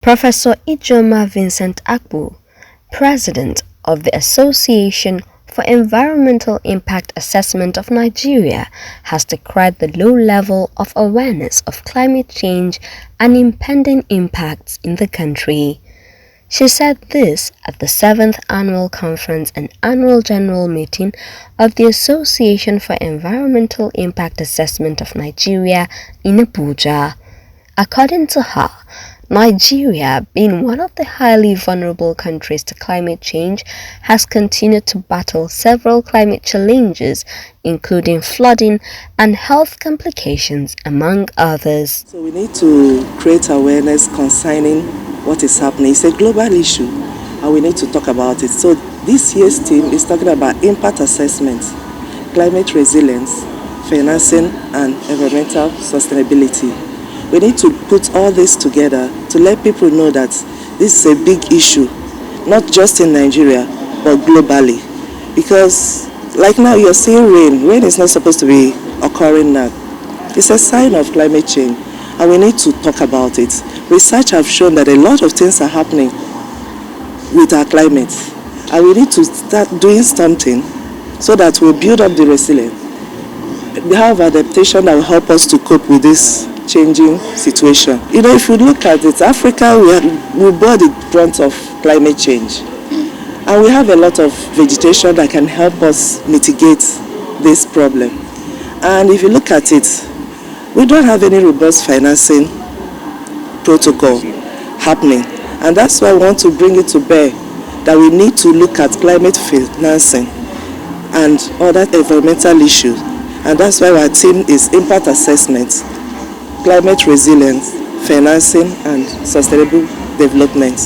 Professor Ijeoma Vincent-Akpu, President of the Association for Environmental Impact Assessment of Nigeria, has decried the low level of awareness of climate change and impending impacts in the country. She said this at the 7th Annual Conference and Annual General Meeting of the Association for Environmental Impact Assessment of Nigeria in Abuja. According to her, Nigeria, being one of the highly vulnerable countries to climate change, has continued to battle several climate challenges, including flooding and health complications, among others. So we need to create awareness concerning what is happening. It's a global issue and we need to talk about it. So this year's theme is talking about impact assessment, climate resilience, financing and environmental sustainability. We need to put all this together to let people know that this is a big issue, not just in Nigeria, but globally. Because like now you're seeing rain. Rain is not supposed to be occurring now. It's a sign of climate change and we need to talk about it. Research have shown that a lot of things are happening with our climate and we need to start doing something so that we'll build up the resilience. We have adaptation that will help us to cope with this changing situation. You know, if you look at it, Africa, we bear the brunt of climate change. And we have a lot of vegetation that can help us mitigate this problem. And if you look at it, we don't have any robust financing protocol happening. And that's why I want to bring it to bear that we need to look at climate financing and other environmental issues. And that's why our theme is impact assessment, climate resilience, financing and sustainable development.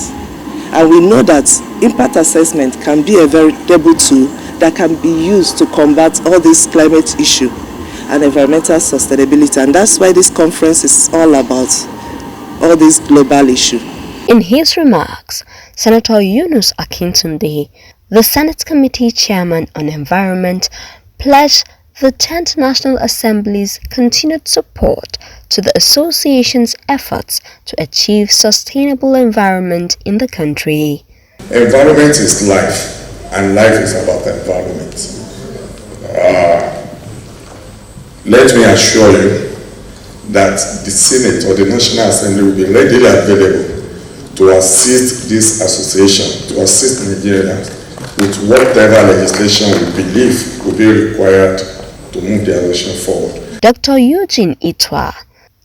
And we know that impact assessment can be a very valuable tool that can be used to combat all these climate issues and environmental sustainability. And that's why this conference is all about all these global issues. In his remarks, Senator Yunus Akintunde, the Senate Committee Chairman on Environment, pledged the 10th National Assembly's continued support to the association's efforts to achieve sustainable environment in the country. Environment is life, and life is about environment. Let me assure you that the Senate or the National Assembly will be readily available to assist this association, to assist Nigerians with whatever legislation we believe will be required to move the election forward. Dr. Eugene Itwa,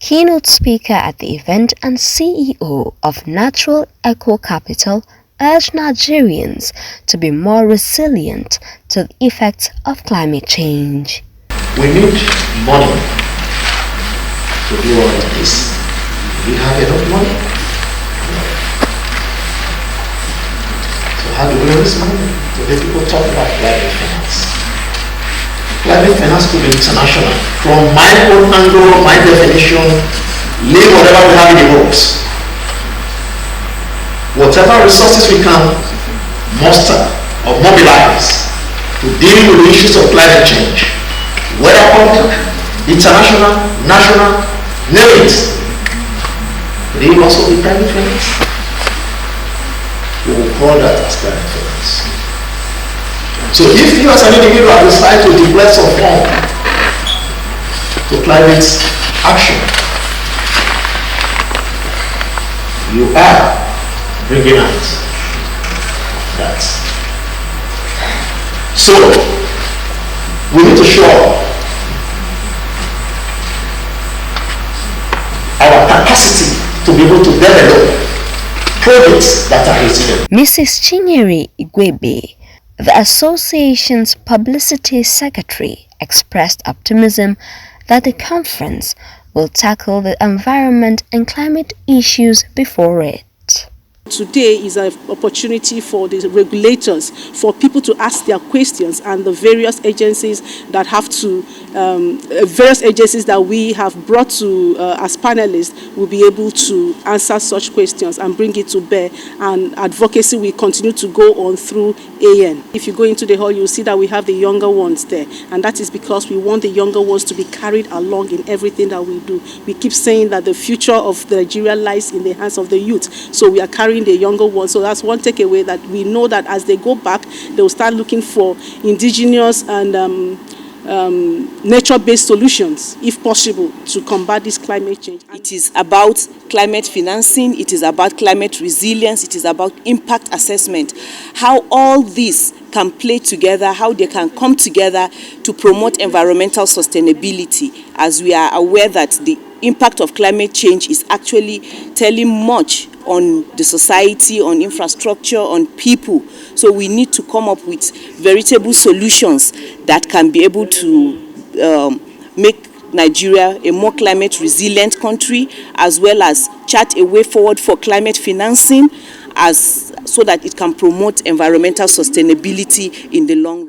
keynote speaker at the event and CEO of Natural Eco Capital, urged Nigerians to be more resilient to the effects of climate change. We need money to do all of this. We have enough money. So how do we raise money? Today people talk about climate finance. Climate finance could be international. From my own angle, my definition, leave whatever we have in the books. Whatever resources we can muster or mobilize to deal with the issues of climate change, whether public, international, national, name it, they will also be climate finance. We will call that as climate finance. So if you as an individual decide to declare some form to climate action, you are bringing out that. So we need to show our capacity to be able to develop projects that are resilient. Mrs. Chinyere Igwebe, the association's publicity secretary, expressed optimism that the conference will tackle the environment and climate issues before it. Today is an opportunity for the regulators, for people to ask their questions, and the various agencies that have to, various agencies that we have brought to as panelists will be able to answer such questions and bring it to bear. And advocacy will continue to go on through AEIAN. If you go into the hall, you'll see that we have the younger ones there, and that is because we want the younger ones to be carried along in everything that we do. We keep saying that the future of Nigeria lies in the hands of the youth, so we are carrying the younger ones. So that's one takeaway, that we know that as they go back, they will start looking for indigenous and nature-based solutions, if possible, to combat this climate change. It is about climate financing, it is about climate resilience, it is about impact assessment. How all this can play together, how they can come together to promote environmental sustainability, as we are aware that the impact of climate change is actually telling much on the society, on infrastructure, on people. So we need to come up with veritable solutions that can be able to make Nigeria a more climate resilient country, as well as chart a way forward for climate financing, so that it can promote environmental sustainability in the long run.